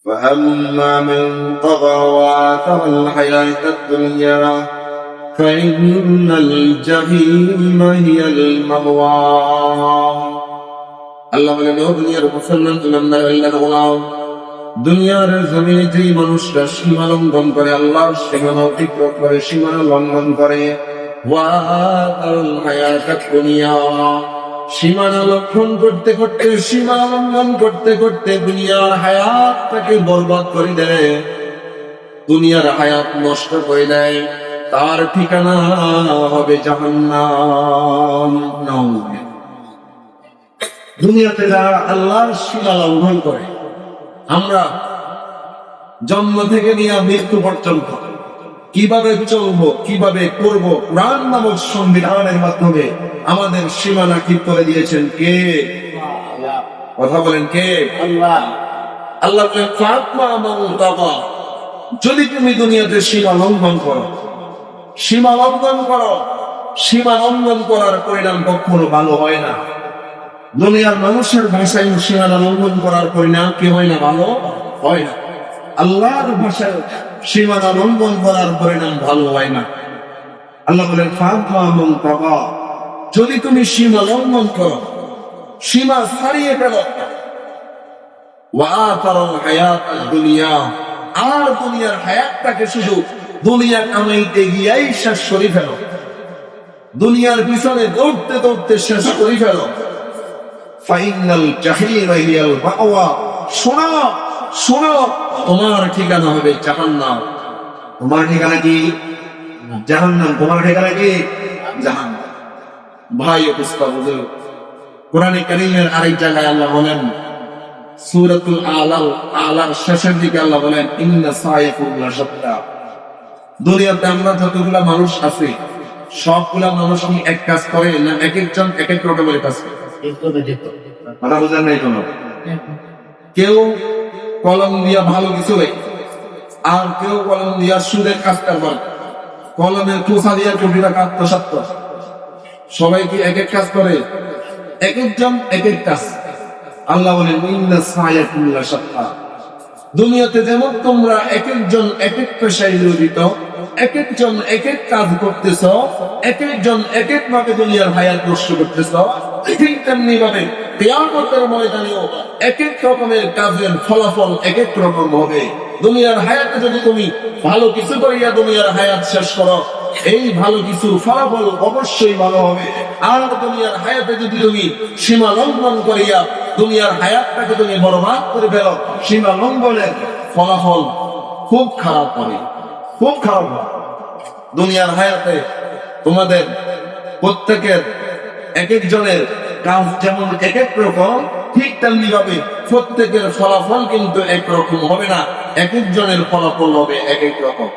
فأما من طغى وآثر الحياة الدنيا فإن الجحيم هي المأوى আল্লাহ বলেন, ও দুনিয়ার মুসলমান ইমানদার আল্লাহর গোলাম, দুনিয়ার জমিনে যেই মানুষরা সীমা লঙ্ঘন করে, আল্লাহর সীমানা অতিক্রম করে, সীমানা লঙ্ঘন করে, ওয়াতাল হায়াতাত দুনিয়া, সীমানা লঙ্ঘন করতে করতে, সীমা লঙ্ঘন করতে করতে দুনিয়ার হায়াতটাকে বরবাদ করে দেয়, দুনিয়ার হায়াত নষ্ট করে দেয়, তার ঠিকানা হবে জাহান্নাম। দুনিয়াতে যারা আল্লাহর সীমা লঙ্ঘন করে, আমরা জন্ম থেকে নিয়ে মৃত্যু পর্যন্ত কিভাবে চলবো, কিভাবে করব, কোরআন নামক সংবিধানের মাধ্যমে আমাদের সীমানা ঠিক করে দিয়েছেন কে? কথা বলেন কে? আল্লাহ। আল্লাহ বলেন, ফাতমা মাউতাবা, যদি তুমি দুনিয়াতে সীমা লঙ্ঘন করো, সীমা লঙ্ঘন করো, সীমা লঙ্ঘন করার পরিণাম কখনো ভালো হয় না। দুনিয়ার মানুষের ভাষায় সীমানা লঙ্ঘন করার পরিণাম কি হয় না? ভালো হয় না। আল্লাহর ভাষায় সীমানা লঙ্ঘন করার পরিণাম ভালো হয় না। আল্লাহ বলেন, ফাতমা মাউতাবা, যদি তুমি সীমা লঙ্ঘন করো, সীমা ছাড়িয়ে ফেলো, ওয়াতারাল হায়াতাদ দুনিয়া, আর দুনিয়ার হায়াতটাকে শুধু দুনিয়া কামাইতে গিয়েই শেষ করে ফেলো, দুনিয়ার পিছনে দৌড়তে দৌড়তে শেষ করে ফেলো, ফাইনাল জাহিমা হিয়াল মাওয়া, শোনো শোনো, তোমার ঠিকানা হবে জাহান্নাম। তোমার ঠিকানা কি? জাহান্নাম। তোমার ঠিকানা কি? জাহান্নাম। ভাই অবস্থা বুঝো, কোরআনে কারীমের আরেক জায়গায় আল্লাহ বলেন, সূরাতুল আলার শেষের দিকে আল্লাহ বলেন, ইন্না সায়াকুম লাশাত্তা। দুনিয়াতে আমরা যতগুলা মানুষ আছি, সবগুলা মানুষ কি এক কাজ করে না? এক একজন এক এক রকমের কাজ করে। কথা বুঝেন নাই কোনো? কেউ কলম দিয়া ভালো কিছু লেখে, আর কেউ কলম দিয়া সুদের কাজ করে, কলমের খোসা দিয়া কোটি টাকা আত্মসাৎ। সবাই কি এক এক কাজ করে? এক একজন এক এক কাজ। আল্লাহ বলেন, ইন্না সায়াকুম লাশাত্তা। দুনিয়াতে যেমন তোমরা এক একজন এক এক পেশায় নিয়োজিত, এক একজন এক এক কাজ করতেছ, এক একজন এক এক ভাবে দুনিয়ার হায়াত নষ্ট করতেছ, ঠিক তেমনি ভাবে কিয়ামতের ময়দানেও এক এক রকমের কাজের ফলাফল এক এক রকম হবে। দুনিয়ার হায়াতে যদি তুমি ভালো কিছু করিয়া দুনিয়ার হায়াত শেষ করো, এই ভালো কিছুর ফলাফল অবশ্যই ভালো হবে। আর দুনিয়ার হায়াতে যদি তুমি সীমা লঙ্ঘন করিয়া দুনিয়ার হায়াতটাকে তুমি বরবাদ করে ফেলো, সীমা লঙ্ঘনের ফলাফল খুব খারাপ হবে, খুব খারাপ হবে। দুনিয়ার হায়াতে তোমাদের প্রত্যেকের এক একজনের কাজ যেমন এক এক রকম, ঠিক তেমনি ভাবে প্রত্যেকের ফলাফল কিন্তু একরকম হবে না, এক একজনের ফলাফল হবে এক এক রকম।